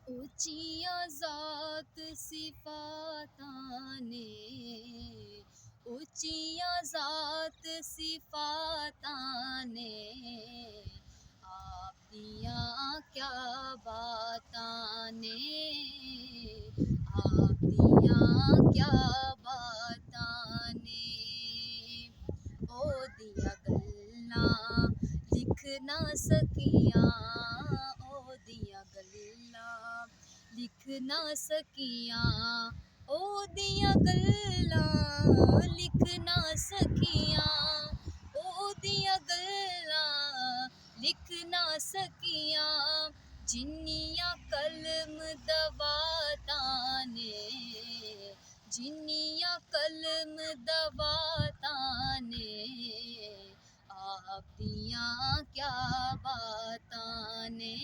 ਉੱਚੀਆਂ ਜ਼ਾਤ ਸਿਫਾਤਾਂ ਨੇ, ਉੱਚੀਆਂ ਜ਼ਾਤ ਸਿਫਾਤਾਂ ਨੇ, ਆਪ ਦੀਆਂ ਕਿਆ ਬਾਤਾਂ ਨੇ, ਆਪ ਦੀਆਂ ਕਿਆ ਬਾਤਾਂ ਨੇ। ਉਹਦੀਆਂ ਗੱਲਾਂ ਲਿਖ ਨਾ ਸਕੀਆਂ, ਉਹਦੀਆਂ ਗੱਲਾਂ ਲਿਖ ਨਾ ਸਕੀਆਂ, ਉਹਦੀਆਂ ਗੱਲਾਂ ਲਿਖ ਨਾ ਸਕੀਆਂ, ਉਹਦੀਆਂ ਗੱਲਾਂ ਲਿਖ ਨਾ ਸਕੀਆਂ। ਜਿੰਨੀਆਂ ਕਲਮ ਦਵਾਤਾਂ ਨੇ, ਜਿੰਨੀਆਂ ਕਲਮ ਦਵਾਤਾਂ ਨੇ, ਆਪ ਦੀਆਂ ਕਿਆ ਬਾਤਾਂ ਨੇ।